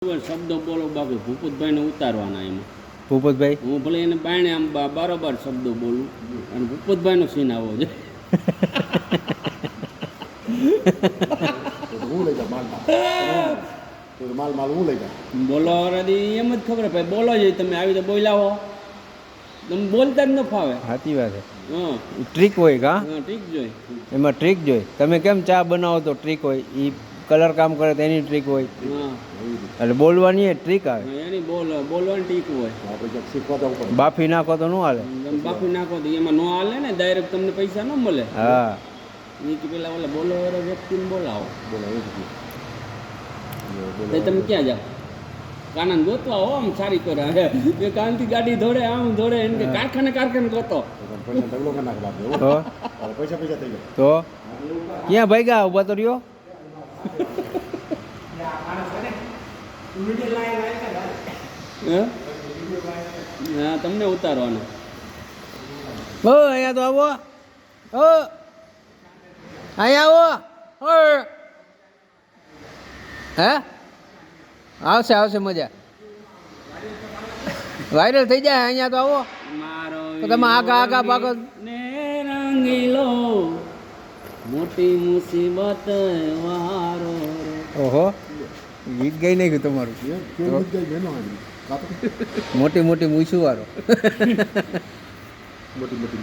શબ્દો બોલો બાકી ભૂપતભાઈને ઉતારવાના એમાં. ભૂપતભાઈ હું ભલે એને બાયણે આમ બારોબાર શબ્દો બોલું અને ભૂપતભાઈનો સીન આવવો જોઈએ. હું લઈ જાઉં માલ હું લઈ જાઉં બોલો વાળાથી એમ જ ખબર ભાઈ બોલો જ તમે આવી તો બોલાવો તમે બોલતા જ ન ફાવે. સાચી વાત છે. હા ટ્રીક હોય કા હા ઠીક જોઈ એમાં ટ્રીક જોઈ. તમે કેમ ચા બનાવો તો ટ્રીક હોય, એ કલર કામ કરે તો એની ટ્રીક હોય, હા એટલે બોલવાની એ ટ્રીક આવે. એની બોલવાની ટીક હોય. આપણે ક્યાંક શીખવા જવું પડે. બાફી નાખો તો ન હાલે. તમે બાફી નાખો તો એમાં ન હાલે ને, ડાયરેક્ટ તમને પૈસા ન મળે. હા એ કે પેલા ઓલા બોલો વાળા વ્યક્તિને બોલાવો. બોલો એવું જ તો તમે ક્યાં જાઓ? કાનાને ગોતવા હો આમ સારી કરે એ કાનથી ગાડી દોડે આમ દોડે એમ કે કારખાને ગોતો. પૈસા ઢગલો કરી નાખે બાપુ, એવું? તો હવે પૈસા થઈ જાય. તો ક્યાં ભાગ્યા ઉભા તો રહ્યો. હે? હા તમને ઉતારવાનો. ઓ અહીંયા તો આવો. ઓ અહીંયા આવો. હે આવશે આવશે મજા. વાયરલ થઈ જાય અહીંયા તો આવો. મારો તો તમે આગા ભાગો. ને રંગીલો મોટી મુસીબત વારો. ઓહો ગીત ગાઈ નાખ્યું તમારું. કેવું ગીત ગાય બહેનો આવી? કાં તો મોટી મોટી મૂછું વાળો. મોટી મોટી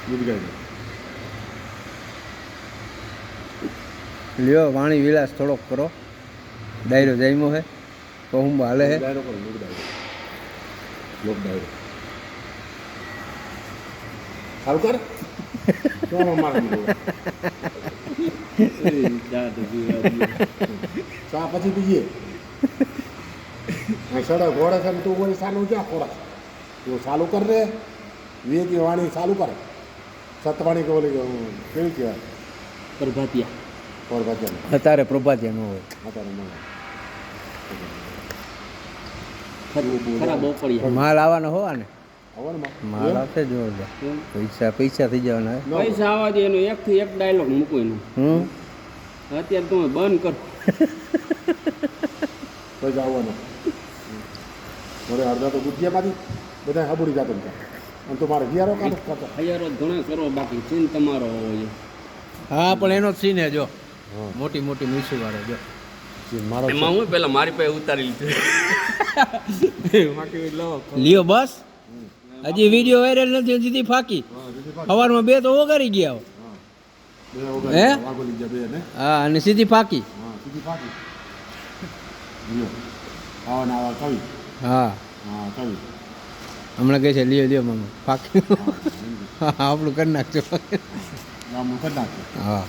ગીત ગાય. લ્યો વાણી વિલાસ થોડોક કરો. ડાયરો જામ્યો હે કહું હાલે હે. ડાયરો કરો, લોક ડાયરો સારું કર. ચાલો મારે ચા પછી પીએ. સડક ઘોડે છે ને તું બોલી સાનું ક્યાં ખોરાક તું ચાલુ કર રે. વિવેકી વાણી ચાલુ કરે. સતવાણી કે ઓલી કેવી કહેવાય પ્રભાતિયા ઓર ભજન અત્યારે પ્રભાતિયા ન હોય. અત્યારે મને ખરાબ ઓપડિયા. માલ આવવાનો હોવા ને આવડમાં માલ આવશે જોરદાર. પૈસા થઈ જવાના હે. પૈસા આવવા દે એનો એકથી એક ડાયલોગ મૂકો એનો. અત્યારે તમે બંધ કરો. પૈસા આવવાનો મારે અડધા તો ગુજિયામાંથી બધા હબુડી જતો ને અને તો મારે વિયારો કાઢો કરતો. હજારો ઘણા કરો બાકી ચીન તમારો હોવો જોઈએ. હા પણ એનો જ સીન હે જો. હા મોટી મોટી મૂછું વાળો જો. મારો એમાં હું પેલા મારી પાસે ઉતારી લીધું. લ્યો બસ હજી વિડીયો વાયરલ નથી સીધી ફાકી. સવારમાં બે તો ઓગારી ગયા હો. હે? વાગોલી ગયા બે ને હા અને સીધી ફાકી. હા સીધી ફાકી લ્યો આવા ને આવા કવિ હા હા કવિ હમણાં કહે છે લ્યો લ્યો મમ્મી ફાકી. હા આપણું કરી નાખજો. ગામનું કરી નાખ્યું હા